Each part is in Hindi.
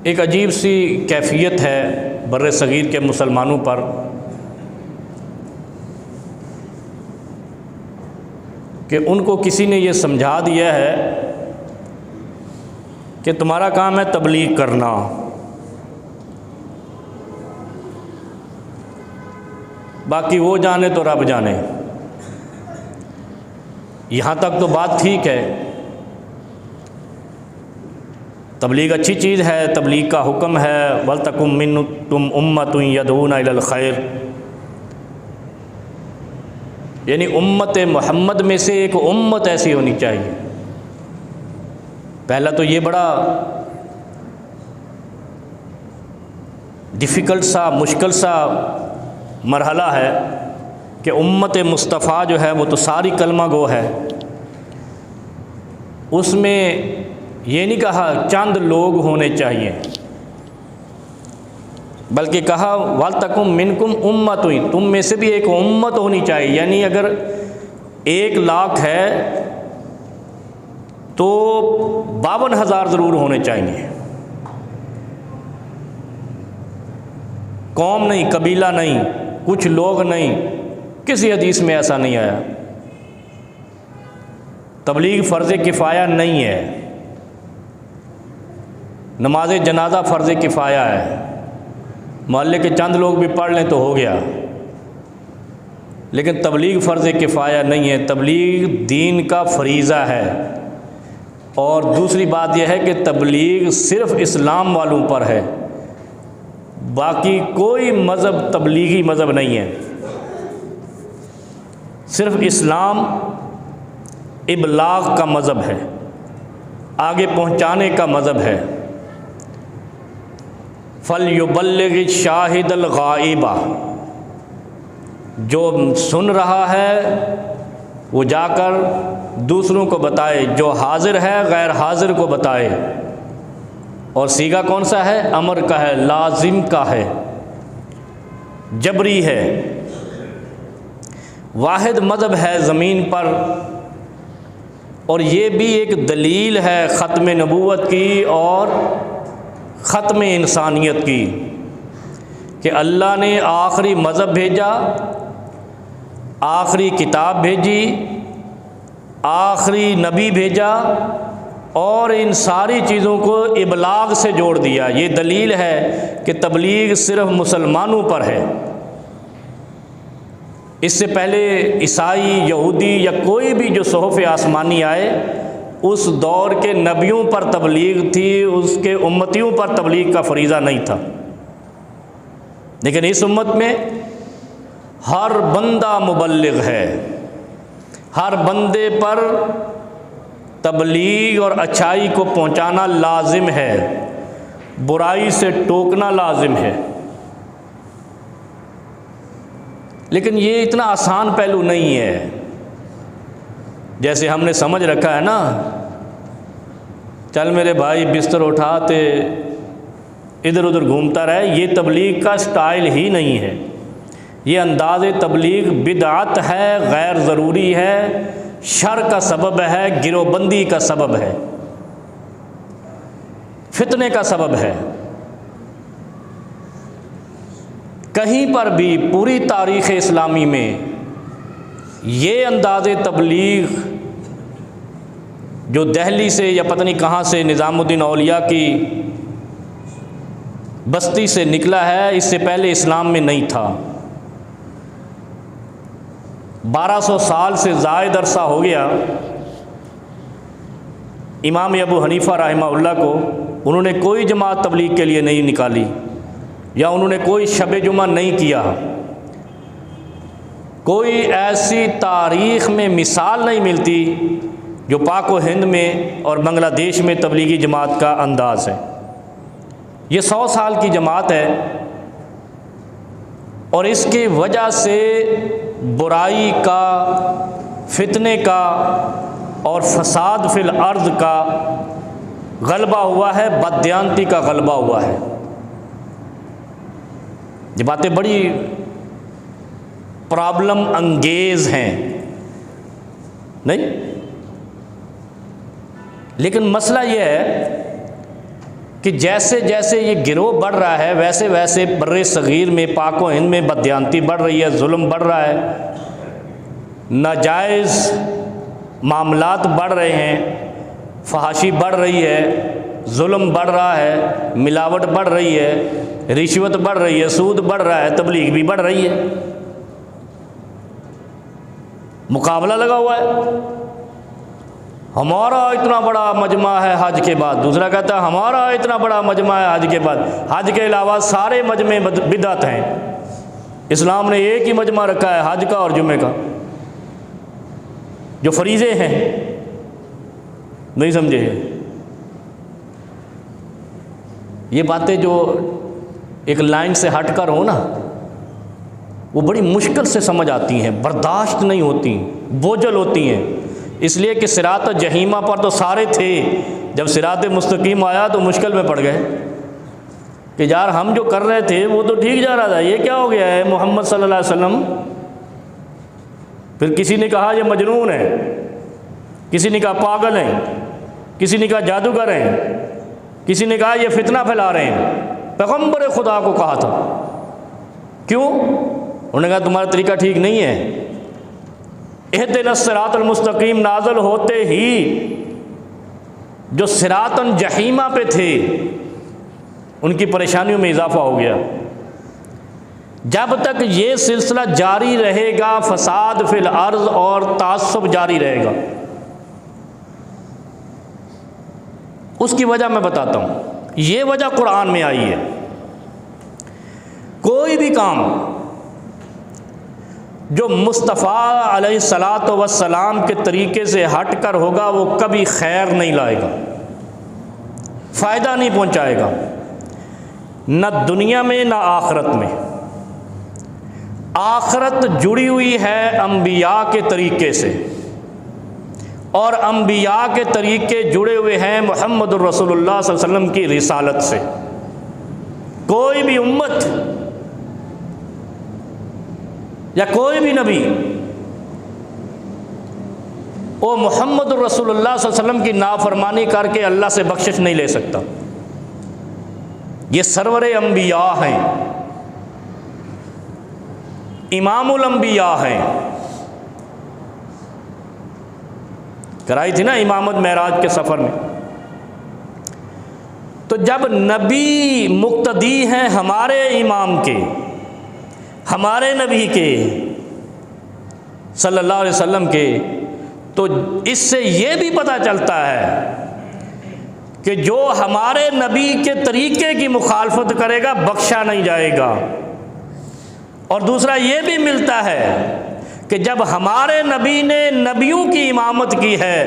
एक अजीब सी कैफियत है बर्र सगीर के मुसलमानों पर कि उनको किसी ने ये समझा दिया है कि तुम्हारा काम है तबलीग करना, बाकी वो जाने तो रब जाने। यहाँ तक तो बात ठीक है, तबलीग अच्छी चीज़ है, तबलीग का हुक्म है वलतकुम मिन्कुम उम्मतुन यदऊना इलल खैर, यानी उम्मत मोहम्मद में से एक उम्मत ऐसी होनी चाहिए। पहला तो ये बड़ा डिफ़िकल्ट सा मुश्किल सा मरहला है कि उम्मत मुस्तफ़ा जो है वो तो सारी कलमा गो है, उसमें ये नहीं कहा चंद लोग होने चाहिए, बल्कि कहा वलतकुम मिनकुम उम्मतुन, तुम में से भी एक उम्मत होनी चाहिए। यानी अगर 1 लाख है तो 52,000 ज़रूर होने चाहिए। कौम नहीं, कबीला नहीं, कुछ लोग नहीं, किसी हदीस में ऐसा नहीं आया। तबलीग फ़र्ज़ किफ़ाया नहीं है, नमाज जनाजा फ़र्ज़ किफ़ाया है, मोहल्ले के चंद लोग भी पढ़ लें तो हो गया, लेकिन तबलीग फ़र्ज़ किफ़ाया नहीं है। तबलीग दीन का फ़रीज़ा है। और दूसरी बात यह है कि तबलीग सिर्फ़ इस्लाम वालों पर है, बाकी कोई मज़हब तबलीगी मज़हब नहीं है। सिर्फ़ इस्लाम इबलाग का मज़हब है, आगे पहुँचाने का मज़हब है। फल युबल्लिग शाहिदल गाइबा, जो सुन रहा है वो जाकर दूसरों को बताए, जो हाजिर है गैर हाजिर को बताए। और सीगा कौन सा है? अमर का है, लाजिम का है, जबरी है। वाहिद मज़हब है ज़मीन पर, और ये भी एक दलील है ख़त्म नबूवत की और ख़त्म इंसानियत की कि अल्लाह ने आखिरी मज़हब भेजा, आखिरी किताब भेजी, आखिरी नबी भेजा और इन सारी चीज़ों को इबलाग से जोड़ दिया। ये दलील है कि तबलीग सिर्फ़ मुसलमानों पर है। इससे पहले ईसाई, यहूदी या कोई भी जो सोहफ़ आसमानी आए, उस दौर के नबियों पर तबलीग थी, उसके उम्मतियों पर तबलीग का फ़रीज़ा नहीं था। लेकिन इस उम्मत में हर बंदा मुबल्लिग है, हर बंदे पर तबलीग और अच्छाई को पहुंचाना लाजिम है, बुराई से टोकना लाजिम है। लेकिन ये इतना आसान पहलू नहीं है जैसे हमने समझ रखा है ना, चल मेरे भाई बिस्तर उठाते इधर उधर घूमता रहे। ये तबलीग का स्टाइल ही नहीं है, ये अंदाज़ तबलीग बिदअत है, गैर ज़रूरी है, शर का सबब है, गिरोहबंदी का सबब है, फितने का सबब है। कहीं पर भी पूरी तारीख़ इस्लामी में ये अंदाज़ तबलीग जो दिल्ली से या पता नहीं कहाँ से निज़ामुद्दीन औलिया की बस्ती से निकला है, इससे पहले इस्लाम में नहीं था। 1200 साल से ज़ायद अरसा हो गया इमाम अबू हनीफ़ा रहमहुल्लाह को, उन्होंने कोई जमात तबलीग के लिए नहीं निकाली या उन्होंने कोई शब जुमा नहीं किया। कोई ऐसी तारीख़ में मिसाल नहीं मिलती जो पाक व हिंद में और बांग्लादेश में तबलीगी जमात का अंदाज़ है। ये 100 साल की जमात है और इसकी वजह से बुराई का, फितने का और फसाद फिल अर्ज़ का गलबा हुआ है, बददियानती का गलबा हुआ है। ये बातें बड़ी प्रॉब्लम अंगेज़ हैं, नहीं? लेकिन मसला ये है कि जैसे जैसे ये गिरोह बढ़ रहा है वैसे वैसे बर्रे सग़ीर में, पाक व हिंद में बदयांती बढ़ रही है, जुल्म बढ़ रहा है, नाजायज़ मामलात बढ़ रहे हैं, फहाशी बढ़ रही है, जुल्म बढ़ रहा है, मिलावट बढ़ रही है, रिश्वत बढ़ रही है, सूद बढ़ रहा है, तबलीग भी बढ़ रही है। मुकाबला लगा हुआ है। हमारा इतना बड़ा मजमा है हज के बाद, दूसरा कहता है हमारा इतना बड़ा मजमा है हज के बाद। हज के अलावा सारे मजमे बिदअत हैं। इस्लाम ने एक ही मजमा रखा है हज का और जुमे का, जो फरीज़े हैं। नहीं समझे? ये बातें जो एक लाइन से हट कर हो ना, वो बड़ी मुश्किल से समझ आती हैं, बर्दाश्त नहीं होती, बोझल होती हैं। इसलिए कि सिरात जहीमा पर तो सारे थे, जब सिरात मुस्तकीम आया तो मुश्किल में पड़ गए कि यार हम जो कर रहे थे वो तो ठीक जा रहा था, ये क्या हो गया है मोहम्मद सल्लल्लाहु अलैहि वसल्लम। फिर किसी ने कहा ये मजनून है, किसी ने कहा पागल हैं, किसी ने कहा जादूगर हैं, किसी ने कहा ये फितना फैला रहे हैं। पैगम्बर खुदा को कहा था। क्यों? उन्होंने कहा तुम्हारा तरीका ठीक नहीं है। इहदिनस सिरातल मुस्तकीम नाज़िल होते ही जो सिरातन जहीमा पे थे उनकी परेशानियों में इजाफा हो गया। जब तक ये सिलसिला जारी रहेगा, फसाद फिल अर्ज़ और तासुब जारी रहेगा। उसकी वजह मैं बताता हूँ। ये वजह कुरान में आई है। कोई भी काम जो मुस्तफ़ा अलैहिस्सलातु वस्सलाम के तरीके से हट कर होगा वो कभी खैर नहीं लाएगा, फ़ायदा नहीं पहुंचाएगा, न दुनिया में न आखिरत में। आखिरत जुड़ी हुई है अंबिया के तरीके से, और अंबिया के तरीके जुड़े हुए हैं मुहम्मदुर रसूलुल्लाह सल्लल्लाहु अलैहि वसल्लम की रिसालत से। कोई भी उम्मत या कोई भी नबी वो मुहम्मदुर रसूलुल्लाह सल्लल्लाहु अलैहि वसल्लम की नाफरमानी करके अल्लाह से बख्शिश नहीं ले सकता। ये सरवरे अंबिया हैं, इमामुल अंबिया हैं। कराई थी ना इमामत मेराज के सफ़र में। तो जब नबी मुक्तदी हैं हमारे इमाम के, हमारे नबी के सल्लल्लाहु अलैहि वसल्लम के, तो इससे ये भी पता चलता है कि जो हमारे नबी के तरीके की मुखालफत करेगा बख्शा नहीं जाएगा। और दूसरा ये भी मिलता है कि जब हमारे नबी ने नबियों की इमामत की है,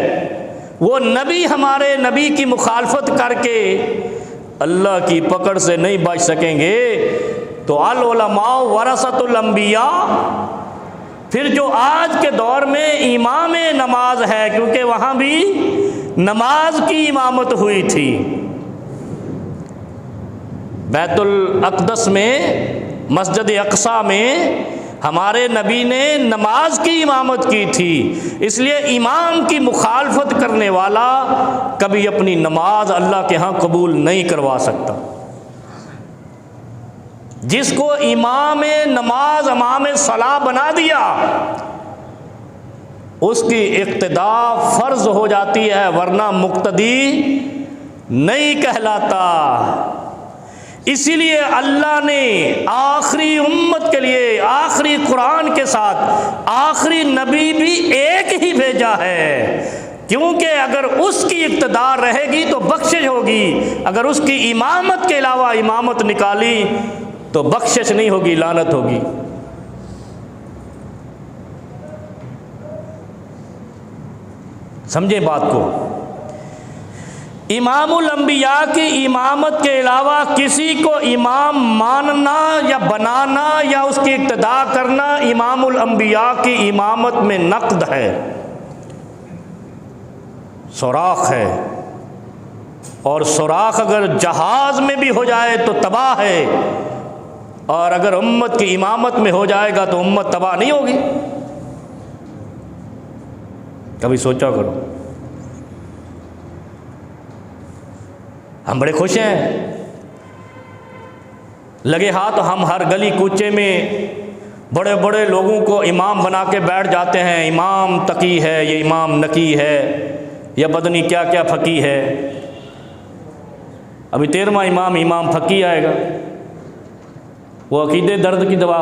वो नबी हमारे नबी की मुखालफत करके अल्लाह की पकड़ से नहीं बच सकेंगे। तो अल उलमा वरसतुल अंबिया, फिर जो आज के दौर में इमाम नमाज है, क्योंकि वहाँ भी नमाज की इमामत हुई थी। बैतुल अक़दस में, मस्जिद अक़सा में हमारे नबी ने नमाज की इमामत की थी। इसलिए इमाम की मुखालफत करने वाला कभी अपनी नमाज अल्लाह के यहाँ कबूल नहीं करवा सकता। जिसको इमाम नमाज इमाम सलाह बना दिया उसकी इक्तिदा फ़र्ज हो जाती है, वरना मुक्तदी नहीं कहलाता। इसीलिए अल्लाह ने आखिरी उम्मत के लिए आखिरी कुरान के साथ आखिरी नबी भी एक ही भेजा है, क्योंकि अगर उसकी इक्तिदा रहेगी तो बख्शिश होगी, अगर उसकी इमामत के अलावा इमामत निकाली तो बख्शिश नहीं होगी, लानत होगी। समझे बात को। इमामुल अंबिया की इमामत के अलावा किसी को इमाम मानना या बनाना या उसकी इक्तिदा करना इमामुल अंबिया की इमामत में नक़्द है, सुराख है। और सुराख अगर जहाज़ में भी हो जाए तो तबाह है, और अगर उम्मत की इमामत में हो जाएगा तो उम्मत तबाह नहीं होगी। कभी सोचा करो। हम बड़े खुश हैं, लगे हाथ हम हर गली कूचे में बड़े बड़े लोगों को इमाम बना के बैठ जाते हैं, इमाम तकी है, ये इमाम नकी है, या बदनी क्या क्या फ़की है। अभी 13वां इमाम इमाम फ़की आएगा, वो अकीदे दर्द की दवा।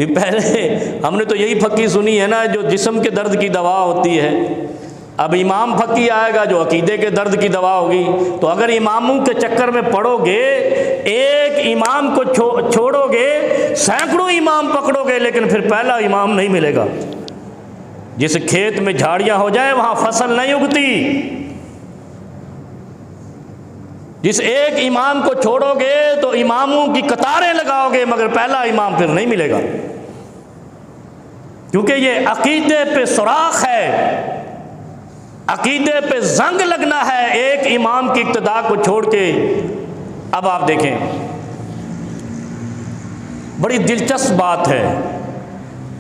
पहले हमने तो यही फ़की सुनी है ना, जो जिस्म के दर्द की दवा होती है। अब इमाम फ़की आएगा जो अकीदे के दर्द की दवा होगी। तो अगर इमामों के चक्कर में पड़ोगे, एक इमाम को छोड़ोगे, सैकड़ों इमाम पकड़ोगे, लेकिन फिर पहला इमाम नहीं मिलेगा। जिस खेत में झाड़ियां हो जाए वहां फसल नहीं उगती। जिस एक इमाम को छोड़ोगे तो इमामों की कतारें लगाओगे, मगर पहला इमाम फिर नहीं मिलेगा, क्योंकि ये अकीदे पे सुराख है, अकीदे पे जंग लगना है एक इमाम की इक्तदा को छोड़ के। अब आप देखें, बड़ी दिलचस्प बात है।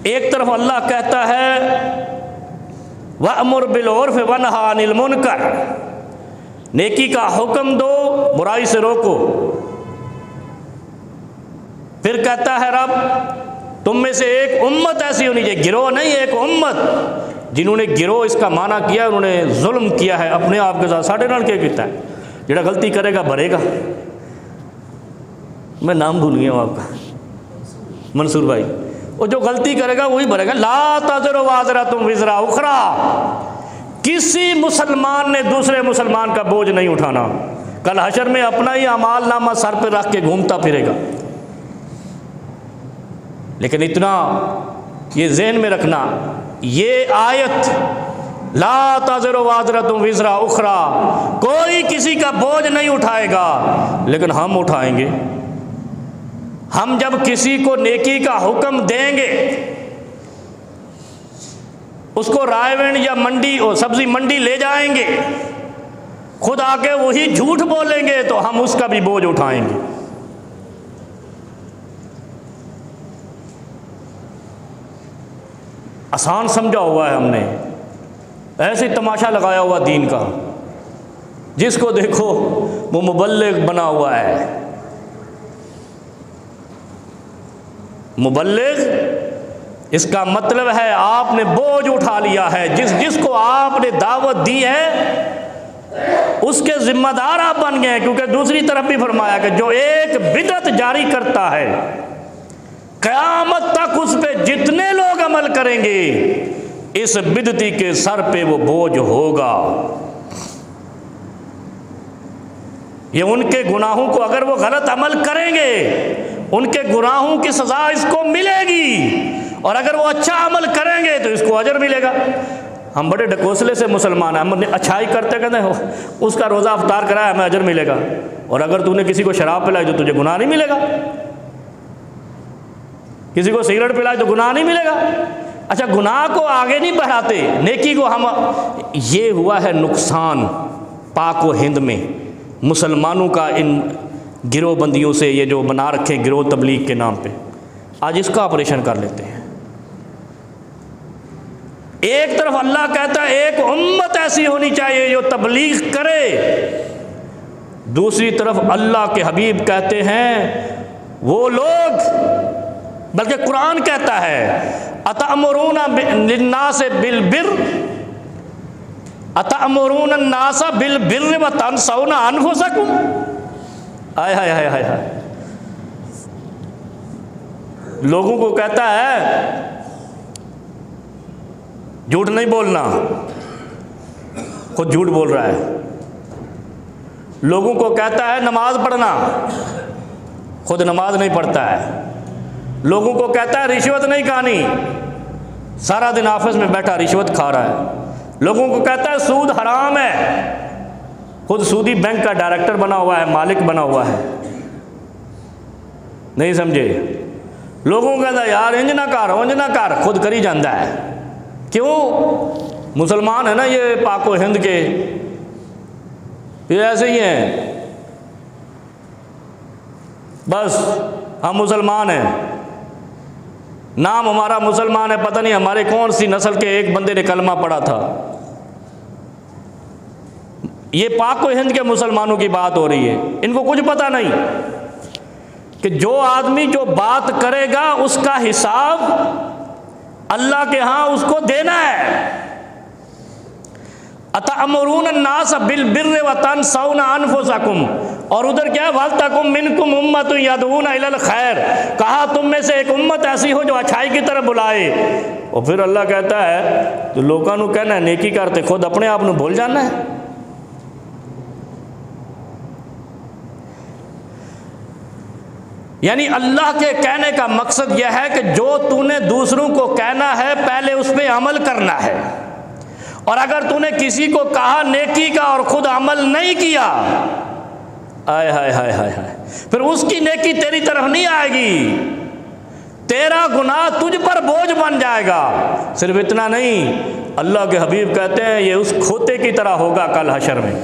एक तरफ अल्लाह कहता है वअमुर बिल उर्फ वनहा अनिल मुनकर, नेकी का हुक्म दो, बुराई से रोको। फिर कहता है रब, तुम में से एक उम्मत ऐसी होनी चाहिए, गिरोह नहीं, एक उम्मत। जिन्होंने गिरोह इसका माना किया, उन्होंने जुल्म किया है अपने आप के साथ। साढ़े नाल क्या कहता है, जेड़ा गलती करेगा भरेगा। मैं नाम भूल गया हूँ आपका, मंसूर भाई। वो जो गलती करेगा वही भरेगा। ला तज़रु वाज़िरतुन विज़रा उख़रा, किसी मुसलमान ने दूसरे मुसलमान का बोझ नहीं उठाना। कल हशर में अपना ही अमाल नामा सर पर रख के घूमता फिरेगा। लेकिन इतना ये ज़हन में रखना, ये आयत ला तज़रु वाज़िरतुन विज़रा उख़रा, कोई किसी का बोझ नहीं उठाएगा, लेकिन हम उठाएंगे। हम जब किसी को नेकी का हुक्म देंगे, उसको रायवेंड या मंडी और सब्जी मंडी ले जाएंगे, खुद आके वही झूठ बोलेंगे, तो हम उसका भी बोझ उठाएंगे। आसान समझा हुआ है हमने, ऐसे तमाशा लगाया हुआ दीन का। जिसको देखो वो मुबल्लिग बना हुआ है। मुबल्लिग इसका मतलब है आपने बोझ उठा लिया है। जिसको आपने दावत दी है उसके जिम्मेदार आप बन गए। क्योंकि दूसरी तरफ भी फरमाया कि जो एक बिदअत जारी करता है, क़यामत तक उस पे जितने लोग अमल करेंगे, इस बिदती के सर पे वो बोझ होगा। ये उनके गुनाहों को, अगर वो गलत अमल करेंगे, उनके गुनाहों की सज़ा इसको मिलेगी, और अगर वो अच्छा अमल करेंगे तो इसको अजर मिलेगा। हम बड़े ढकोसले से मुसलमान हैं, हम अच्छाई करते कहते हैं उसका रोज़ा अफ्तार कराया हमें अजर मिलेगा, और अगर तूने किसी को शराब पिलाई तो तुझे गुनाह नहीं मिलेगा, किसी को सिगरेट पिलाई तो गुनाह नहीं मिलेगा। अच्छा, गुनाह को आगे नहीं बढ़ाते, नेकी को हम। ये हुआ है नुकसान पाक व हिंद में मुसलमानों का, इन गिरोहबंदियों से, ये जो बना रखे गिरोह तबलीग के नाम पे। आज इसका ऑपरेशन कर लेते हैं। एक तरफ अल्लाह कहता है एक उम्मत ऐसी होनी चाहिए जो तबलीग करे, दूसरी तरफ अल्लाह के हबीब कहते हैं वो लोग, बल्कि कुरान कहता है अतअमुरूना लिन्नास बिल बिर्र, अतअमुरूना अन्नास बिल बिर्र व तनसौना अनफुसकुम। हाय हाय हाय हाय हाय। लोगों को कहता है झूठ नहीं बोलना, खुद झूठ बोल रहा है। लोगों को कहता है नमाज पढ़ना, खुद नमाज नहीं पढ़ता है। लोगों को कहता है रिश्वत नहीं खानी, सारा दिन ऑफिस में बैठा रिश्वत खा रहा है। लोगों को कहता है सूद हराम है, खुद सूदी बैंक का डायरेक्टर बना हुआ है, मालिक बना हुआ है। नहीं समझे? लोगों को कहता है यार इंज ना कर, खुद करी जाता है। क्यों? मुसलमान है ना ये पाको हिंद के, ये ऐसे ही हैं, बस हम मुसलमान हैं, नाम हमारा मुसलमान है, पता नहीं हमारे कौन सी नस्ल के एक बंदे ने कलमा पढ़ा था। ये पाक हिंद के मुसलमानों की बात हो रही है, इनको कुछ पता नहीं कि जो आदमी जो बात करेगा उसका हिसाब अल्लाह के यहाँ उसको देना है। अतअमुरून अन्नास बिल बिर्रि व तनसौना अनफुसकुम, और उधर क्या है, वलतकुम मिनकुम उम्मतुन यदऊना इलल खैर, कहा तुम में से एक उम्मत ऐसी हो जो अच्छाई की तरफ बुलाए। और फिर अल्लाह कहता है तो लोगों को कहना है नेकी करते, खुद अपने आप को भूल जाना है। यानी अल्लाह के कहने का मकसद यह है कि जो तूने दूसरों को कहना है पहले उस पर अमल करना है, और अगर तूने किसी को कहा नेकी का और खुद अमल नहीं किया, आय हाय हाय हाय हाय, फिर उसकी नेकी तेरी तरफ नहीं आएगी, तेरा गुनाह तुझ पर बोझ बन जाएगा। सिर्फ इतना नहीं, अल्लाह के हबीब कहते हैं ये उस खोते की तरह होगा कल हशर में,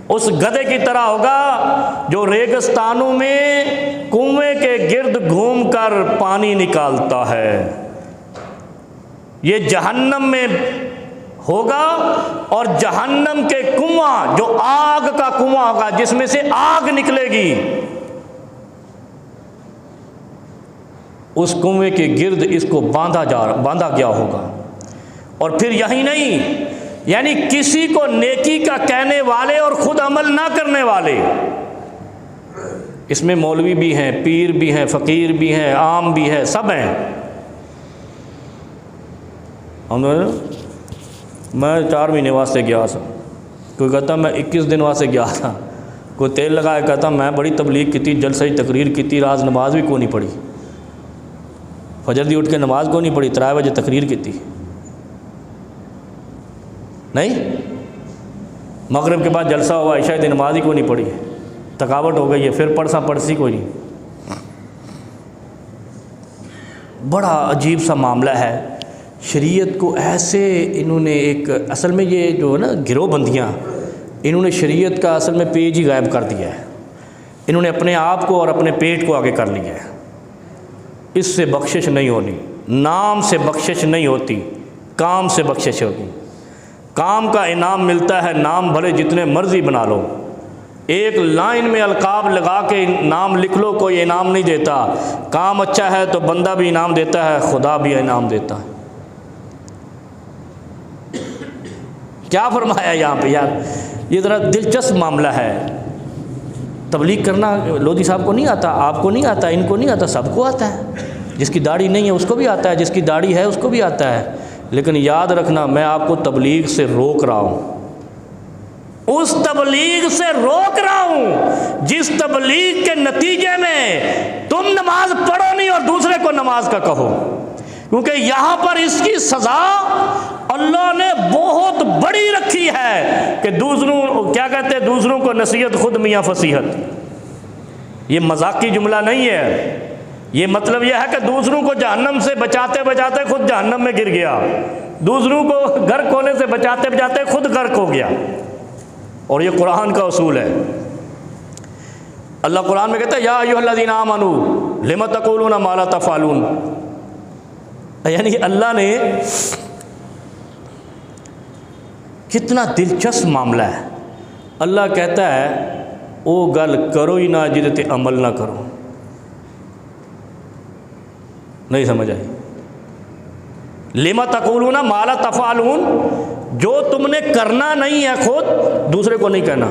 उस गधे की तरह होगा जो रेगिस्तानों में कुएं के गिर्द घूमकर पानी निकालता है। ये जहन्नम में होगा, और जहन्नम के कुआं जो आग का कुआं होगा जिसमें से आग निकलेगी, उस कुएं के गिर्द इसको बांधा गया होगा। और फिर यही नहीं, यानी किसी को नेकी का कहने वाले और खुद अमल ना करने वाले, इसमें मौलवी भी हैं, पीर भी हैं, फ़कीर भी हैं, आम भी है, सब हैं। मैं 4 महीने वास्ते गया था, कोई कहता मैं 21 दिन वास्ते गया था, कोई तेल लगाया कहता मैं बड़ी तबलीग की थी, जलसे तकरीर की थी, राज नमाज भी को नहीं पढ़ी, फजर दी उठ के नमाज को नहीं पढ़ी, 3 बजे तकरीर की थी, नहीं मगरिब के बाद जलसा हुआ, इशा की नमाज ही को नहीं पढ़ी, थकावट हो गई है, फिर पढ़सी कोई नहीं। बड़ा अजीब सा मामला है। शरीयत को ऐसे इन्होंने एक, असल में ये जो है ना गिरोहबंदियाँ, इन्होंने शरीयत का असल में पेज ही गायब कर दिया है। इन्होंने अपने आप को और अपने पेट को आगे कर लिया है। इससे बख्शिश नहीं होनी, नाम से बख्शिश नहीं होती, काम से बख्शिश होगी। काम का इनाम मिलता है, नाम भले जितने मर्जी बना लो, एक लाइन में अलकाब लगा के नाम लिख लो, कोई इनाम नहीं देता। काम अच्छा है तो बंदा भी इनाम देता है, खुदा भी इनाम देता है। क्या फरमाया यहाँ पे यार, ये ज़रा दिलचस्प मामला है। तबलीग करना लोधी साहब को नहीं आता, आपको नहीं आता, इनको नहीं आता, सबको आता है। जिसकी दाढ़ी नहीं है उसको भी आता है, जिसकी दाढ़ी है उसको भी आता है। लेकिन याद रखना, मैं आपको तबलीग से रोक रहा हूँ, उस तबलीग से रोक रहा हूँ जिस तबलीग के नतीजे में तुम नमाज पढ़ो नहीं और दूसरे को नमाज का कहो, क्योंकि यहाँ पर इसकी सज़ा अल्लाह ने बहुत बड़ी रखी है कि दूसरों, क्या कहते हैं, दूसरों को नसीहत खुद मियाँ फसीहत। ये मजाकी जुमला नहीं है, ये मतलब यह है कि दूसरों को जहन्नम से बचाते बचाते खुद जहन्नम में गिर गया, दूसरों को गर्क होने से बचाते बचाते खुद गर्क हो गया। और ये कुरान का उसूल है। अल्लाह कुरान में कहता है या अय्युहल्लज़ीना आमनू लिमा तक़ूलूना मा ला तफ़अलून, यानी अल्लाह ने, कितना दिलचस्प मामला है। अल्लाह कहता है ओ गल करो ही ना जिदे अमल ना करो। नहीं समझ आई? लिमा तक़ूलूना मा ला तफ़अलून, जो तुमने करना नहीं है खुद, दूसरे को नहीं कहना।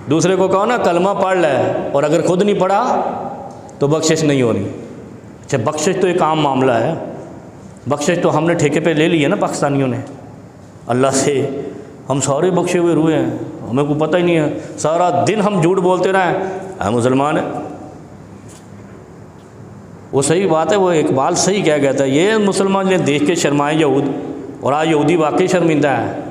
दूसरे को कहो ना कलमा पढ़ ले, और अगर खुद नहीं पढ़ा तो बख्शिश नहीं होनी। अच्छा, बख्शिश तो एक आम मामला है, बख्शिश तो हमने ठेके पे ले ली है ना पाकिस्तानियों ने अल्लाह से। हम सारे बख्शे हुए रूए हैं, हमें को पता ही नहीं है, सारा दिन हम झूठ बोलते रहें हम मुसलमान हैं। वो सही बात है, वो इकबाल सही कह गया था, ये मुसलमान ने देख के शर्माए यहूद, और आज यहूदी वाकई शर्मिंदा है।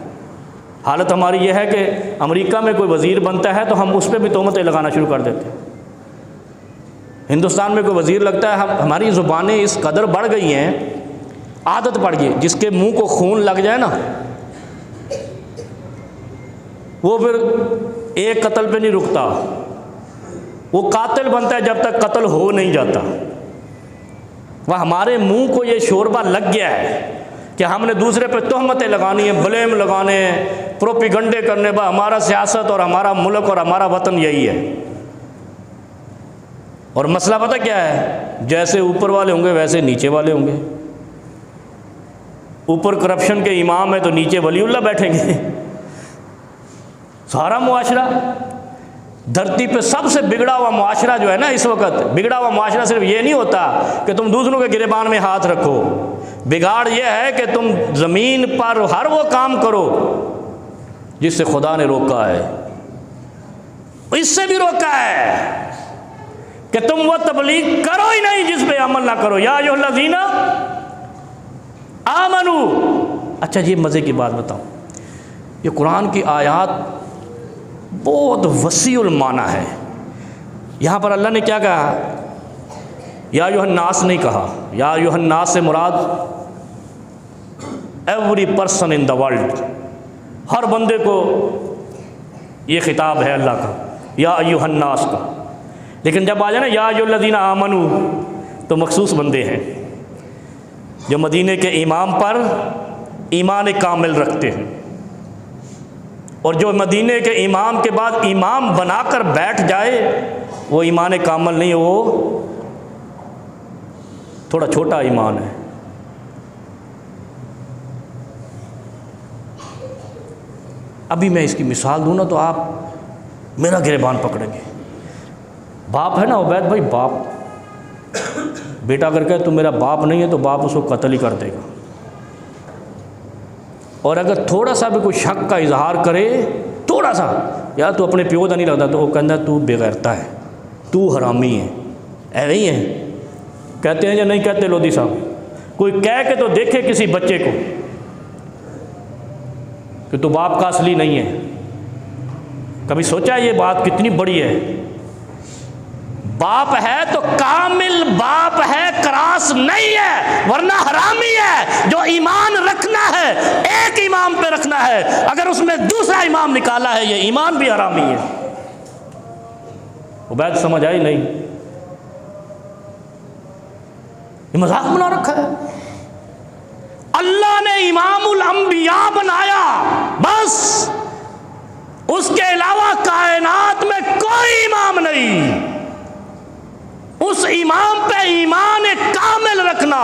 हालत हमारी यह है कि अमेरिका में कोई वज़ीर बनता है तो हम उस पर भी तोहमतें लगाना शुरू कर देते हैं। हिंदुस्तान में कोई वज़ीर लगता है, हमारी ज़ुबानें इस कदर बढ़ गई हैं, आदत पड़ गई, जिसके मुंह को खून लग जाए ना वो फिर एक कत्ल पे नहीं रुकता, वो कातिल बनता है जब तक कत्ल हो नहीं जाता। वह हमारे मुंह को ये शोरबा लग गया है कि हमने दूसरे पे तोहमतें लगानी है, ब्लेम लगाने हैं, प्रोपिगंडे करने, बा हमारा सियासत और हमारा मुल्क और हमारा वतन यही है। और मसला पता क्या है, जैसे ऊपर वाले होंगे वैसे नीचे वाले होंगे। ऊपर करप्शन के इमाम है तो नीचे वलीउल्लाह बैठेंगे। सारा मुआशरा, धरती पे सबसे बिगड़ा हुआ मुआशरा जो है ना इस वक्त, बिगड़ा हुआ मुआशरा सिर्फ ये नहीं होता कि तुम दूसरों के गिरेबान में हाथ रखो, बिगाड़ ये है कि तुम ज़मीन पर हर वो काम करो जिससे खुदा ने रोका है, इससे भी रोका है कि तुम वो तबलीग करो ही नहीं जिस पे अमल ना करो। या अय्युहल्लज़ीना आमनू। अच्छा ये मज़े की बात बताऊं, ये कुरान की आयत बहुत वसीउल माना है। यहाँ पर अल्लाह ने क्या कहा, या अय्युहन्नास नहीं कहा। या अय्युहन्नास से मुराद every person in the world, हर बंदे को ये खिताब है अल्लाह का, या अय्युहन्नास का। लेकिन जब आ जाए ना या अय्युहल्लज़ीना आमनू, तो मखसूस बंदे हैं जो मदीने के इमाम पर ईमान कामिल रखते हैं, और जो मदीने के इमाम के बाद इमाम बनाकर बैठ जाए वो ईमान कामिल नहीं है, वो थोड़ा छोटा ईमान है। अभी मैं इसकी मिसाल दूँ ना तो आप मेरा गिरेबान पकड़ेंगे। बाप है ना उबैद भाई, बाप बेटा अगर कहे तो मेरा बाप नहीं है तो बाप उसको कत्ल ही कर देगा, और अगर थोड़ा सा भी कोई शक का इजहार करे, थोड़ा सा, यार तू अपने प्यो का नहीं लगता, तो वो कहता तू बेगैरता है, तू हरामी है, ऐसे ही है। कहते हैं या नहीं कहते लोधी साहब? कोई कह के तो देखे किसी बच्चे को कि तू बाप का असली नहीं है। कभी सोचा ये बात कितनी बड़ी है? बाप है तो कामिल बाप है, क्रास नहीं है, वरना हरामी है। जो ईमान रखना है एक इमाम पे रखना है, अगर उसमें दूसरा इमाम निकाला है ये ईमान भी हरामी है। उबैद समझ आई नहीं? ये मजाक बना रखा है। अल्लाह ने इमामुल अंबिया बनाया, बस उसके अलावा कायनात में कोई इमाम नहीं। उस इमाम पे ईमान कामिल रखना।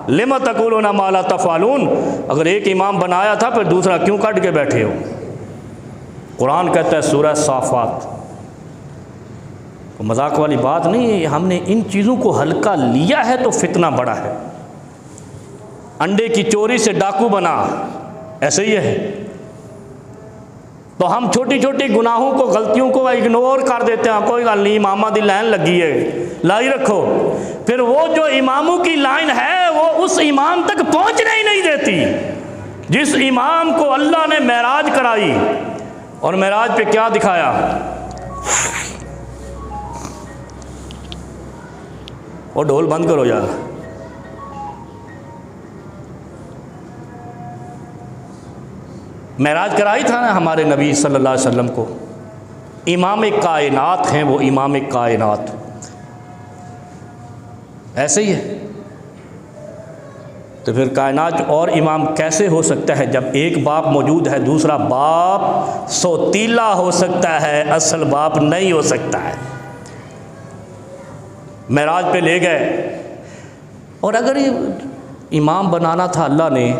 लिमा तक़ूलूना मा ला तफ़अलून, अगर एक इमाम बनाया था फिर दूसरा क्यों काट के बैठे हो? कुरान कहता है सूरह साफ़ात, तो मजाक वाली बात नहीं है। हमने इन चीज़ों को हल्का लिया है तो फितना बड़ा है। अंडे की चोरी से डाकू बना, ऐसे ही है। तो हम छोटी छोटी गुनाहों को, गलतियों को इग्नोर कर देते हैं, कोई गल नहीं, इमामा दी लाइन लगी है, लाई रखो। फिर वो जो इमामों की लाइन है वो उस इमाम तक पहुंचने ही नहीं देती। जिस इमाम को अल्लाह ने मेराज कराई, और मेराज पे क्या दिखाया? और ढोल बंद करो यार। मेराज कराई था ना हमारे नबी सल्लल्लाहु अलैहि वसल्लम को। इमाम कायनात हैं वो, इमाम कायनात। ऐसे ही है। तो फिर कायनात और इमाम कैसे हो सकता है जब एक बाप मौजूद है? दूसरा बाप सौतीला हो सकता है, असल बाप नहीं हो सकता है। मेराज पे ले गए, और अगर ये इमाम बनाना था अल्लाह ने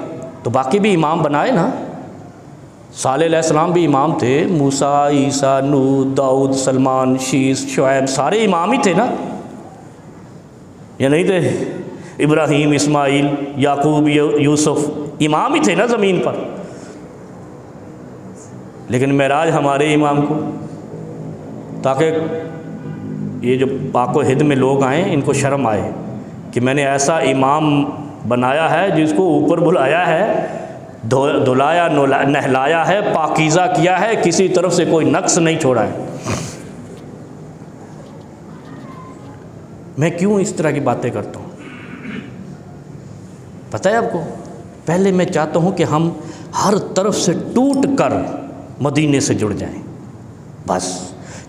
तो बाकी भी इमाम बनाए ना। सालेह अलैहिस्सलाम भी इमाम थे, मूसा, ईसा, नूह, दाऊद, सलमान, शीस, शुएब, सारे इमाम ही थे ना, या नहीं थे? इब्राहीम, इस्माइल, याकूब, यूसुफ इमाम ही थे ना ज़मीन पर। लेकिन मेराज हमारे इमाम को, ताकि ये जो पाको हिद में लोग आए इनको शर्म आए कि मैंने ऐसा इमाम बनाया है जिसको ऊपर बुलाया है, धुलाया नहलाया है, पाकीज़ा किया है, किसी तरफ से कोई नक्स नहीं छोड़ा है। मैं क्यों इस तरह की बातें करता हूँ पता है आपको? पहले मैं चाहता हूँ कि हम हर तरफ से टूट कर मदीने से जुड़ जाएं। बस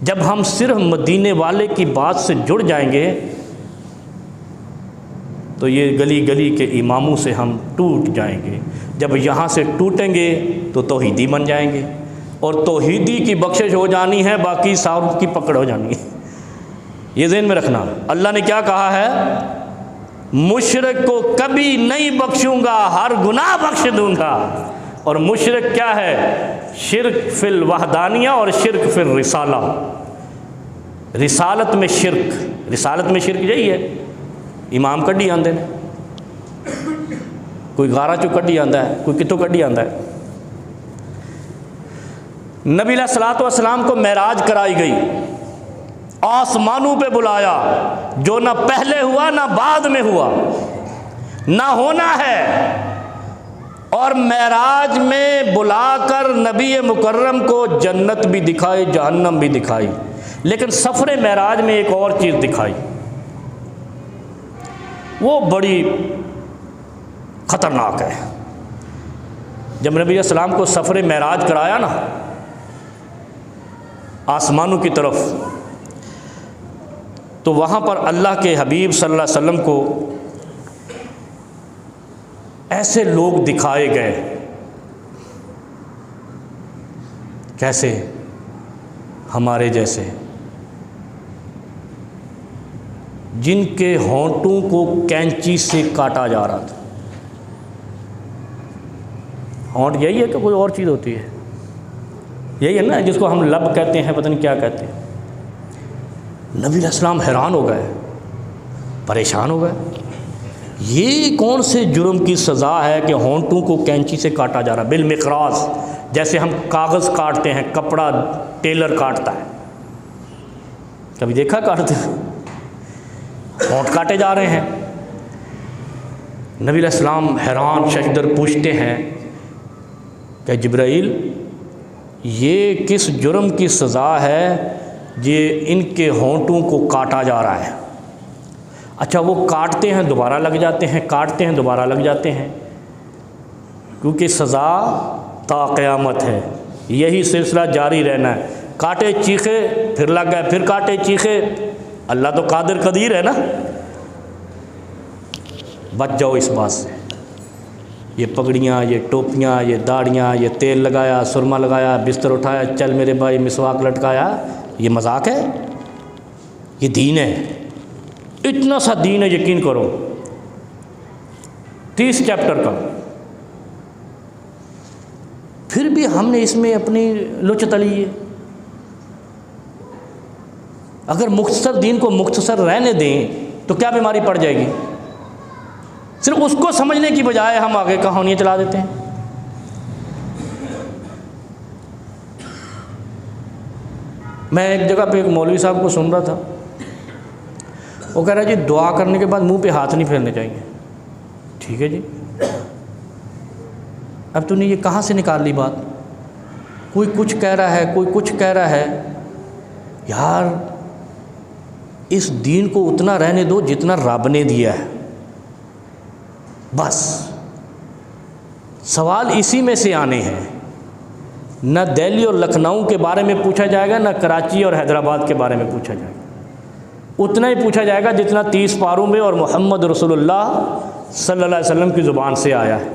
जब हम सिर्फ मदीने वाले की बात से जुड़ जाएंगे तो ये गली गली के इमामों से हम टूट जाएंगे। जब यहाँ से टूटेंगे तो तौहीदी बन जाएंगे, और तौहीदी की बख्शिश हो जानी है, बाकी सारों की पकड़ हो जानी है। ये ज़हन में रखना। अल्लाह ने क्या कहा है? मुशरिक को कभी नहीं बख्शूंगा, हर गुनाह बख्श दूंगा। और मुशरिक क्या है? शिर्क फिल वहदानिया और शिर्क फिल रिसाला। रिसालत में शिर्क, रिसालत में शिर्क यही है। इमाम कड्डी आंदे ने, कोई गारा चो कड्डी आंदा है, कोई कितों कड्डी आंदा है। नबी अलैहिस्सलातु वस्सलाम को मेराज कराई गई, आसमानों पे बुलाया, जो ना पहले हुआ ना बाद में हुआ, ना होना है। और मेराज में बुलाकर नबी मुकर्रम को जन्नत भी दिखाई, जहन्नम भी दिखाई, लेकिन सफ़र मेराज में एक और चीज़ दिखाई, वो बड़ी ख़तरनाक है। जब नबी अस्सलाम को सफ़र मेराज कराया ना आसमानों की तरफ, तो वहाँ पर अल्लाह के हबीब सल्लल्लाहु अलैहि वसल्लम को ऐसे लोग दिखाए गए, कैसे? हमारे जैसे, जिनके होंठों को कैंची से काटा जा रहा था। होंठ यही है कि कोई और चीज़ होती है? यही है ना, जिसको हम लब कहते हैं, पता नहीं क्या कहते हैं। नबी अस्सलाम हैरान हो गए, परेशान हो गए। ये कौन से जुर्म की सज़ा है कि होंठों को कैंची से काटा जा रहा, बिल मिक़राज़, जैसे हम कागज़ काटते हैं, कपड़ा टेलर काटता है। कभी देखा काटते? होंठ काटे जा रहे हैं। नबी अलैहिस्सलाम हैरान शशदर पूछते हैं कि जिब्राइल, ये किस जुर्म की सज़ा है ये इनके होंठों को काटा जा रहा है? अच्छा, वो काटते हैं दोबारा लग जाते हैं, काटते हैं दोबारा लग जाते हैं, क्योंकि सज़ा ता क़यामत है, यही सिलसिला जारी रहना है। काटे चीखे, फिर लग गए, फिर काटे चीखे। अल्लाह तो कादिर कदीर है ना। बच जाओ इस बात से। ये पगड़ियाँ, ये टोपियाँ, ये दाढ़ियाँ, ये तेल लगाया, सुरमा लगाया, बिस्तर उठाया, चल मेरे भाई मिसवाक लटकाया, ये मजाक है? ये दीन है, इतना सा दीन है, यकीन करो। 30 चैप्टर का, फिर भी हमने इसमें अपनी लुच तली है। अगर मुख्तसर दीन को मुख्तसर रहने दें तो क्या बीमारी पड़ जाएगी? सिर्फ उसको समझने की बजाय हम आगे कहानियाँ चला देते हैं। मैं एक जगह पे एक मौलवी साहब को सुन रहा था, वो कह रहा है जी दुआ करने के बाद मुंह पे हाथ नहीं फेरने चाहिए। ठीक है जी, अब तूने ये कहाँ से निकाल ली बात? कोई कुछ कह रहा है, कोई कुछ कह रहा है। यार, इस दीन को उतना रहने दो जितना रब ने दिया है, बस। सवाल इसी में से आने हैं। न दिल्ली और लखनऊ के बारे में पूछा जाएगा, न कराची और हैदराबाद के बारे में पूछा जाएगा। उतना ही पूछा जाएगा जितना 30 पारों में और मोहम्मद रसूलुल्लाह सल्लल्लाहु अलैहि वसल्लम की ज़ुबान से आया है।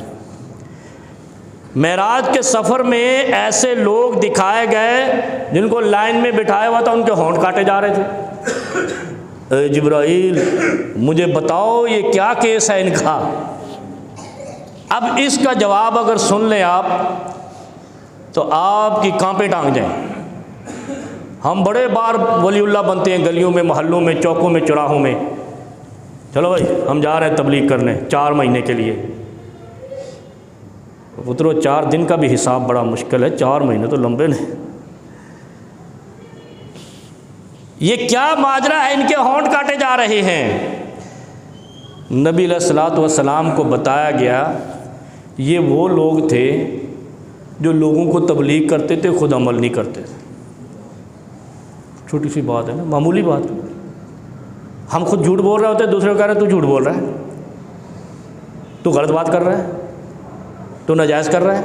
मेराज के सफ़र में ऐसे लोग दिखाए गए जिनको लाइन में बिठाया हुआ था, उनके होंठ काटे जा रहे थे। जिब्राइल, मुझे बताओ ये क्या केस है इनका? अब इसका जवाब अगर सुन लें आप तो आपकी कांपे टांग जाएं। हम बड़े बार वलीउल्लाह बनते हैं, गलियों में, मोहल्लों में, चौकों में, चौराहों में। चलो भाई, हम जा रहे हैं तबलीग करने 4 महीने के लिए। पुत्रो, 4 दिन का भी हिसाब बड़ा मुश्किल है, 4 महीने तो लंबे नहीं। ये क्या माजरा है? इनके होंठ काटे जा रहे हैं। नबी अलैहिस्सलातु वस्सलाम को बताया गया ये वो लोग थे जो लोगों को तबलीग करते थे, खुद अमल नहीं करते थे। छोटी सी बात है ना, मामूली बात है। हम खुद झूठ बोल रहे होते हैं, दूसरे को कह रहे हैं तू झूठ बोल रहा है, तू गलत बात कर रहा है, तू नाजायज़ कर रहा है।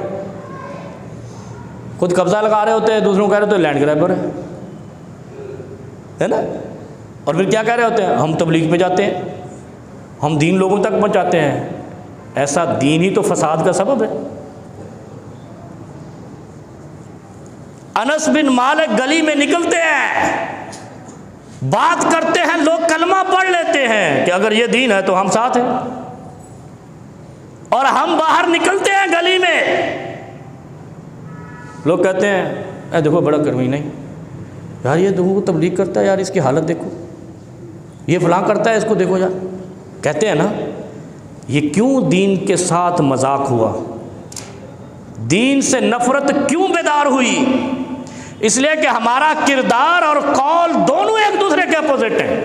खुद कब्ज़ा लगा रहे होते हैं, दूसरों को कह रहे होते हैं लैंड ग्रैबर है ना। और फिर क्या कह रहे होते हैं? हम तबलीग पे जाते हैं, हम दीन लोगों तक पहुंचाते हैं। ऐसा दीन ही तो फसाद का सबब है। अनस बिन मालिक गली में निकलते हैं, बात करते हैं, लोग कलमा पढ़ लेते हैं कि अगर ये दीन है तो हम साथ हैं, और हम बाहर निकलते हैं गली में, लोग कहते हैं ए देखो बड़ा कर्मी नहीं यार, ये देखो तबलीग करता है यार, इसकी हालत देखो, ये फलां करता है, इसको देखो यार। कहते हैं ना, ये क्यों दीन के साथ मजाक हुआ, दीन से नफरत क्यों बेदार हुई? इसलिए कि हमारा किरदार और कौल दोनों एक दूसरे के अपोजिट हैं।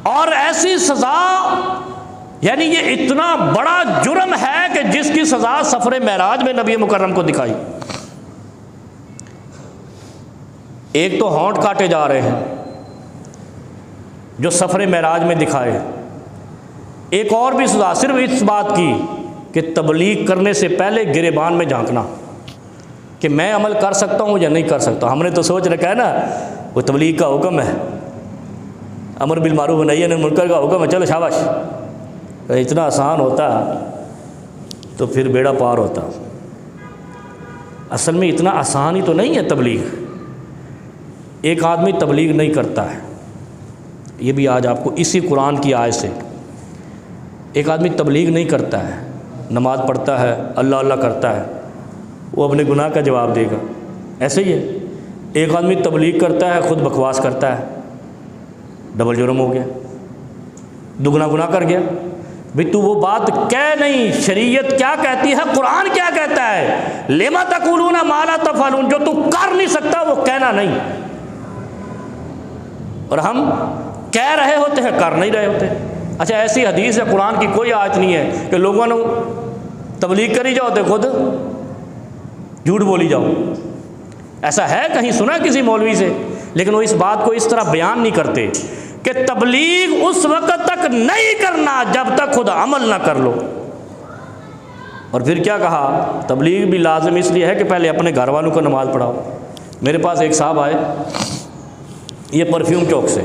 और ऐसी सजा, यानी ये इतना बड़ा जुर्म है कि जिसकी सजा सफरे महराज में नबी मुकर्रम को दिखाई। एक तो होंठ काटे जा रहे हैं जो सफरे महराज में दिखाए, एक और भी सजा सिर्फ इस बात की कि तबलीग करने से पहले गिरेबान में झांकना कि मैं अमल कर सकता हूँ या नहीं कर सकता। हमने तो सोच रखा है ना, वो तबलीग का हुक्म है, अमर बिल मारूफ नही मुनकर का हुक्म है, चलो शाबाश। इतना आसान होता तो फिर बेड़ा पार होता। असल में इतना आसान ही तो नहीं है तबलीग। एक आदमी तबलीग नहीं करता है, ये भी आज आपको इसी कुरान की आयत से, एक आदमी तबलीग नहीं करता है, नमाज़ पढ़ता है, अल्लाह अल्लाह करता है, वो अपने गुनाह का जवाब देगा। ऐसे ही है, एक आदमी तबलीग करता है, ख़ुद बकवास करता है, डबल जुर्म हो गया, दुगना गुनाह कर गया। भाई तू वो बात कह नहीं, शरीयत क्या कहती है, कुरान क्या कहता है, लेमा तकुलूना मा ला तफअलून, जो तू कर नहीं सकता वो कहना नहीं। और हम कह रहे होते हैं, कर नहीं रहे होते। अच्छा, ऐसी हदीस है, कुरान की कोई आयत नहीं है कि लोगों ने तबलीग करी जाओ तो खुद झूठ बोली जाओ। ऐसा है कहीं सुना किसी मौलवी से? लेकिन वो इस बात को इस तरह बयान नहीं करते कि तबलीग उस वक्त तक नहीं करना जब तक खुद अमल ना कर लो। और फिर क्या कहा, तबलीग भी लाजिम इसलिए है कि पहले अपने घर वालों को नमाज़ पढ़ाओ। मेरे पास एक साहब आए, ये परफ्यूम चौक से,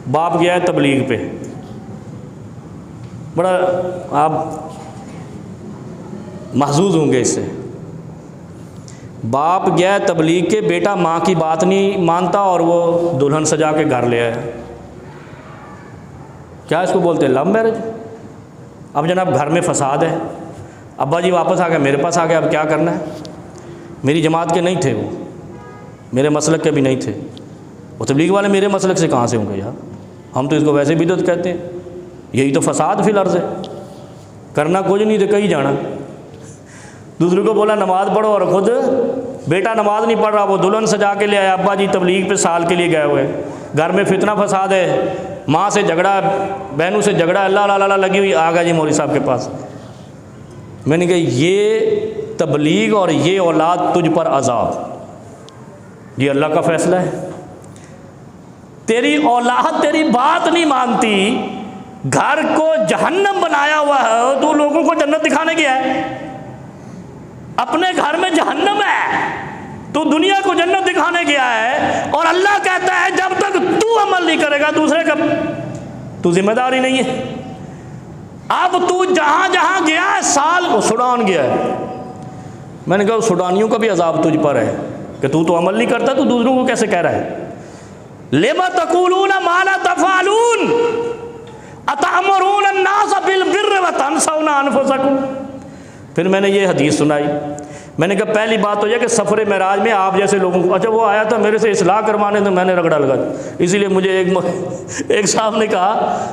बाप गया है तबलीग पे, बड़ा आप महजूज होंगे इससे। बाप गया तबलीग के, बेटा माँ की बात नहीं मानता और वो दुल्हन सजा के घर ले आया। क्या इसको बोलते हैं, लव मैरिज। अब जनाब घर में फसाद है, अब्बा जी वापस आ गए, मेरे पास आ गए, अब क्या करना है। मेरी जमात के नहीं थे वो, मेरे मसलक के भी नहीं थे, वो तबलीग वाले मेरे मसलक से कहाँ से होंगे यार। हम तो इसको वैसे बिदअत कहते हैं, यही तो फसाद फिल अर्ज़ है। करना कुछ नहीं तो कहीं जाना। दूसरे को बोला नमाज़ पढ़ो और ख़ुद बेटा नमाज़ नहीं पढ़ रहा, वो दुल्हन सजा के ले आया, अब्बा जी तबलीग पे साल के लिए गए हुए, घर में फितना फसाद है, माँ से झगड़ा, बहनों से झगड़ा, अल्लाह ला ला लगी हुई, आ गया जी मौलवी साहब के पास। मैंने कहा ये तबलीग और ये औलाद तुझ पर अज़ाब, ये अल्लाह का फ़ैसला है। तेरी औलाद तेरी बात नहीं मानती, घर को जहन्नम बनाया हुआ है, तू लोगों को जन्नत दिखाने गया है। अपने घर में जहन्नम है, तू दुनिया को जन्नत दिखाने गया है। और अल्लाह कहता है जब तक तू अमल नहीं करेगा दूसरे का तू जिम्मेदारी नहीं है। अब तू जहां जहां गया है, साल वो सूडान गया है, मैंने कहा सूडानियों का भी अजाब तुझ पर है कि तू तो अमल नहीं करता, तू दूसरों को कैसे कह रहा है। लिमा तक़ूलूना मा ला तफ़अलून अतअमुरूना अन्नास बिल बिर्रि व तंसौना अनफुसकुम। फिर मैंने ये हदीस सुनाई। मैंने कहा पहली बात तो यह कि सफ़र महराज में आप जैसे लोगों को, अच्छा वो आया था मेरे से इस्लाह करवाने, तो मैंने रगड़ा लगा, इसीलिए मुझे एक साहब ने कहा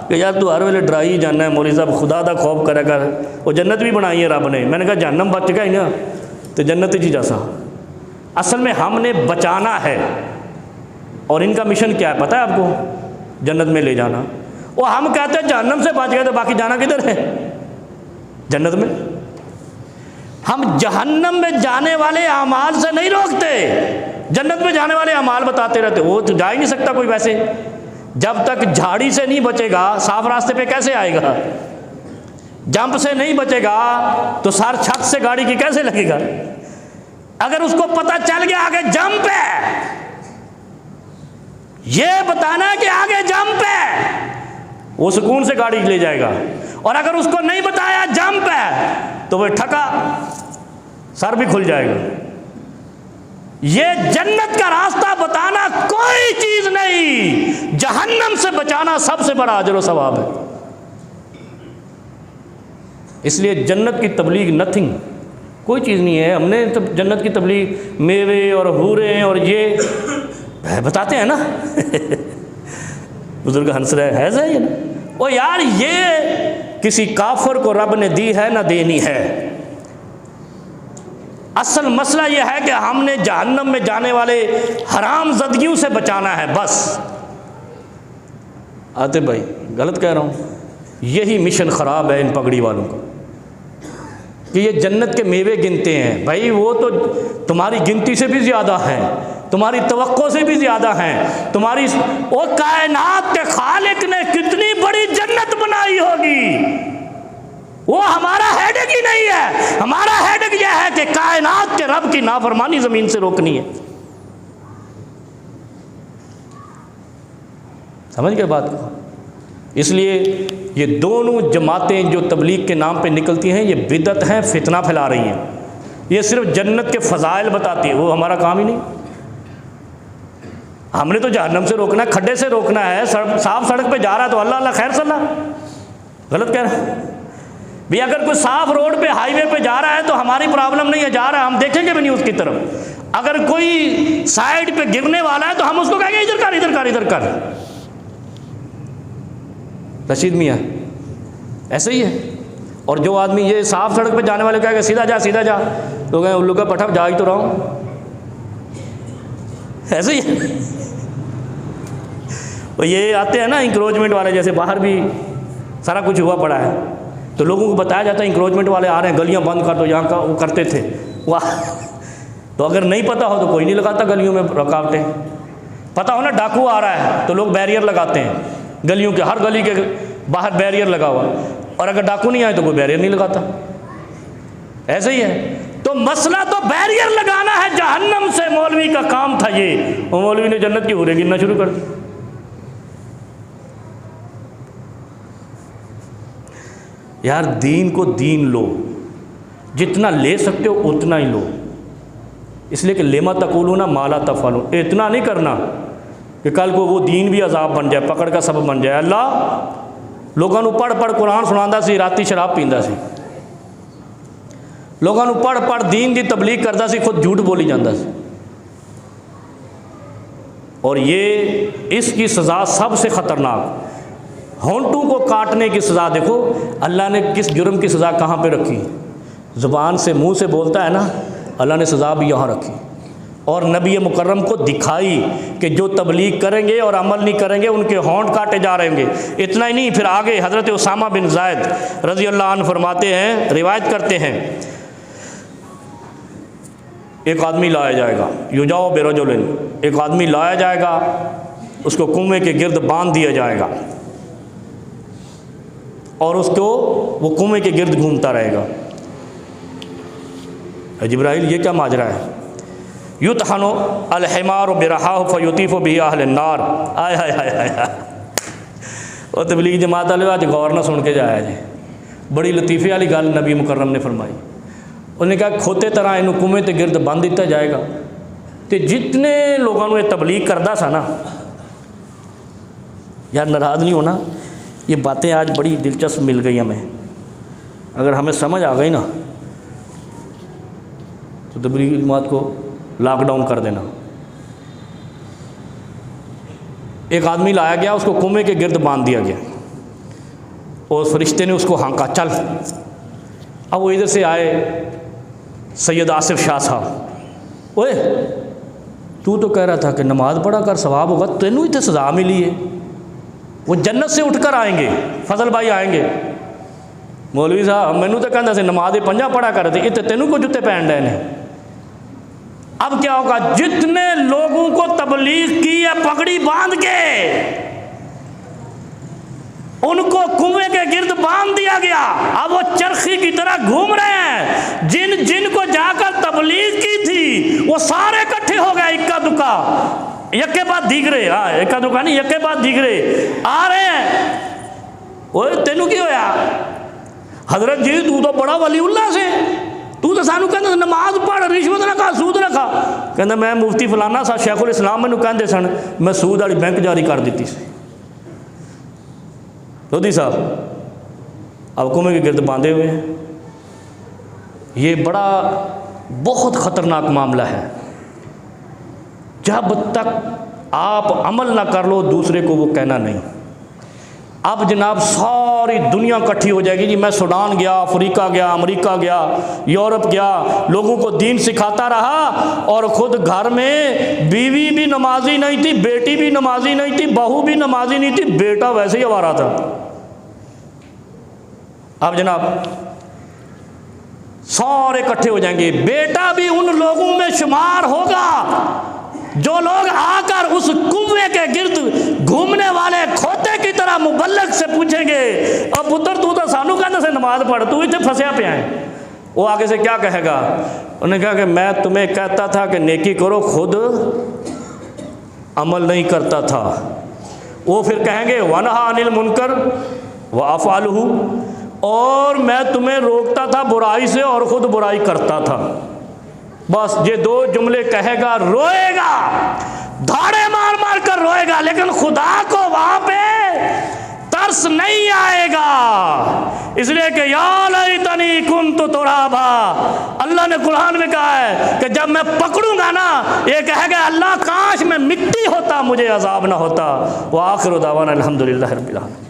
कि यार तू हर वेले डरा ही जाना है, मौलवी साहब खुदा दा खौफ करे कर, वो जन्नत भी बनाई है रब ने। मैंने कहा जहन्नम बच गया ही ना, तो जन्नत ही जैसा। असल में हमने बचाना है, और इनका मिशन क्या है पता है आपको, जन्नत में ले जाना। वो हम कहते हैं जहन्नम से बच गए, तो बाकी जाना किधर है, जन्नत में। हम जहन्नम में जाने वाले अमाल से नहीं रोकते, जन्नत में जाने वाले अमाल बताते रहते। वो तो जा ही नहीं सकता कोई वैसे, जब तक झाड़ी से नहीं बचेगा साफ रास्ते पे कैसे आएगा, जंप से नहीं बचेगा तो सार छत से गाड़ी की कैसे लगेगा। अगर उसको पता चल गया आगे जंप है ये बताना है कि आगे जंप है, वो सुकून से गाड़ी ले जाएगा। और अगर उसको नहीं बताया जंप है तो वह ठका, सर भी खुल जाएगा। ये जन्नत का रास्ता बताना कोई चीज नहीं, जहन्नम से बचाना सबसे बड़ा अजर और सवाब है। इसलिए जन्नत की तबलीग नथिंग, कोई चीज़ नहीं है। हमने तो जन्नत की तबलीग मेवे और हूरें और ये बताते हैं ना बुजुर्ग हंस रहे है सही है ना। ओ यार, ये किसी काफिर को रब ने दी है ना देनी है। असल मसला यह है कि हमने जहन्नम में जाने वाले हराम ज़दगियों से बचाना है बस। आते भाई गलत कह रहा हूँ? यही मिशन ख़राब है इन पगड़ी वालों का कि ये जन्नत के मेवे गिनते हैं। भाई वो तो तुम्हारी गिनती से भी ज़्यादा है, तुम्हारी तवक्को से भी ज़्यादा हैं। तुम्हारी ओ कायनात के खालिक ने कितनी बड़ी जन्नत बनाई होगी, वो हमारा हेडेक ही नहीं है। हमारा हेडेक यह है कि कायनात के रब की नाफरमानी ज़मीन से रोकनी है। समझ गए बात को? इसलिए ये दोनों जमातें जो तबलीग के नाम पे निकलती हैं, ये बिदअत हैं, फितना फैला रही हैं। ये सिर्फ जन्नत के फ़ज़ाइल बताती है, वो हमारा काम ही नहीं। हमने तो जहन्नम से रोकना है, खड्डे से रोकना है। साफ सड़क पे जा रहा है तो अल्लाह अल्लाह खैर सल्ला, गलत कह रहा है भाई। अगर कोई साफ रोड पे हाईवे पे जा रहा है तो हमारी प्रॉब्लम नहीं है, जा रहा है, हम देखेंगे भी नहीं उसकी तरफ। अगर कोई साइड पे गिरने वाला है तो हम उसको कहेंगे इधर कर, इधर कर, इधर कर। रशीद मियाँ ऐसे ही है। और जो आदमी ये साफ सड़क पे जाने वाले कहेगा सीधा जा, सीधा जा, तो कहें उल्लू का पठा जा ही तो रहा हूँ। ऐसे ही है। तो ये आते हैं ना इंक्रोचमेंट वाले, जैसे बाहर भी सारा कुछ हुआ पड़ा है तो लोगों को बताया जाता है इंक्रोचमेंट वाले आ रहे हैं, गलियां बंद कर दो। यहाँ का वो करते थे वाह। तो अगर नहीं पता हो तो कोई नहीं लगाता गलियों में रुकावटें। पता हो ना डाकू आ रहा है तो लोग बैरियर लगाते हैं गलियों के, हर गली के बाहर बैरियर लगा हुआ। और अगर डाकू नहीं आए तो कोई बैरियर नहीं लगाता। ऐसे ही है। तो मसला तो बैरियर लगाना है जहन्नम से। मौलवी का काम था ये, और मौलवी ने जन्नत की हूरें गिनना शुरू कर दी। यार दीन को दीन लो, जितना ले सकते हो उतना ही लो। इसलिए कि लेमा तकूलूना माला तफालू, इतना नहीं करना कि कल को वो दीन भी अजाब बन जाए, पकड़ का सबब बन जाए। अल्लाह लोगों को पढ़ पढ़ कुरान सुनांदा सी, राती शराब पींदा सी। लोगों को पढ़ पढ़ दीन की तबलीग करता सी, खुद झूठ बोली जाता सी। और ये इसकी सज़ा सबसे ख़तरनाक, होंठों को काटने की सज़ा। देखो अल्लाह ने किस जुर्म की सज़ा कहाँ पे रखी। ज़ुबान से मुंह से बोलता है ना, अल्लाह ने सज़ा भी यहाँ रखी। और नबी मुकर्रम को दिखाई कि जो तबलीग करेंगे और अमल नहीं करेंगे उनके होंठ काटे जा रहे होंगे। इतना ही नहीं, फिर आगे हज़रत उसामा बिन ज़ायद रज़ी अल्लाह अन्हु फरमाते हैं, रिवायत करते हैं, एक आदमी लाया जाएगा, युजाओ बेरजुलिन, एक आदमी लाया जाएगा, उसको कुएं के गिर्द बांध दिया जाएगा और उसको वो कुएं के गिर्द घूमता रहेगा। जिब्राइल ये क्या माजरा है? युतहनो अलहिमार बिरहा फ़युतीफ़ बिही अहल नार। आय हाय हाय हाय। और तबलीग जमात वाले आज गौर ना सुन के जाया जी, बड़ी लतीफ़े वाली गल नबी मुकर्रम ने फरमाई। उन्हें कहा खोते तरह इनू कुएं ते गिरद बंद दिता जाएगा। तो जितने लोगों को ये तबलीग करता सा ना, यार नाराज़ नहीं होना, ये बातें आज बड़ी दिलचस्प मिल गई हमें। अगर हमें समझ आ गई ना तो तबलीग जमात को लॉकडाउन कर देना। एक आदमी लाया गया, उसको कुएं के गिर्द बांध दिया गया और फरिश्ते ने उसको हाँका, चल। अब वो इधर से आए सैयद आसिफ शाह साहब। ओए तू तो कह रहा था कि नमाज पढ़ा कर सवाब होगा, तेनू इतने सज़ा मिली है। वो जन्नत से उठकर आएंगे, फजल भाई आएंगे। मौलवी साहब मैनू तो कहता से नमाज 5 पढ़ा कर थे, इतने तेनू को जुत्ते पहन रहे हैं। अब क्या होगा? जितने लोगों को तबलीग की है पगड़ी बांध के, उनको कुएं के गिर्द बांध दिया गया। अब वो चरखी की तरह घूम रहे हैं। जिन जिन को जाकर तबलीग की थी वो सारे इकट्ठे हो गए, इक्का दुक्का। यके बाद दीगरे, हाँ एक दुकान यके बाद दीगरे आ रहे हैं। ओए तेनू की होया? हजरत जी तू तो बड़ा वलीउल्लाह से, तू तो सानू कहंदा नमाज पढ़, रिश्वत ना खा, सूद ना खा। कहंदा मैं मुफ्ती फलाना सा शेखुल इस्लाम मैनू कहंदे सन, मैं सूद वाली बैंक जारी कर दी सी। लोधी साहब अब कुएं के गिरद बांधे हुए हैं। ये बड़ा बहुत ख़तरनाक मामला है। जब तक आप अमल ना कर लो दूसरे को वो कहना नहीं। अब जनाब सारी दुनिया इकट्ठी हो जाएगी जी, मैं सूडान गया, अफ्रीका गया, अमेरिका गया, यूरोप गया, लोगों को दीन सिखाता रहा और ख़ुद घर में बीवी भी नमाजी नहीं थी, बेटी भी नमाजी नहीं थी, बहू भी नमाजी नहीं थी, बेटा वैसे ही आवारा था। अब जनाब सारे इकट्ठे हो जाएंगे, बेटा भी उन लोगों में शुमार होगा जो लोग आकर उस कुएं के गिर्द घूमने वाले खोते की तरह मुबल्लग से पूछेंगे, अब पुत्र तू तो सानू कहने से नमाज पढ़, तू इतने फंसया पे है। वो आगे से क्या कहेगा? उन्होंने कहा कि मैं तुम्हें कहता था कि नेकी करो, खुद अमल नहीं करता था। वो फिर कहेंगे वनहा अनिल मुनकर व अफ़अलहु, और मैं तुम्हें रोकता था बुराई से और ख़ुद बुराई करता था। बस ये दो जुमले कहेगा, रोएगा, धाड़े मार मार कर रोएगा, लेकिन खुदा को वहाँ पे तरस नहीं आएगा। इसलिए कि या लैतनी कुन्तु तुराबा, अल्लाह ने कुरान में कहा है कि जब मैं पकड़ूंगा ना, ये कहेगा अल्लाह काश मैं मिट्टी होता, मुझे अजाब ना होता। व आखिर दावाना अल्हम्दुलिल्लाहि रब्बिल आलमीन।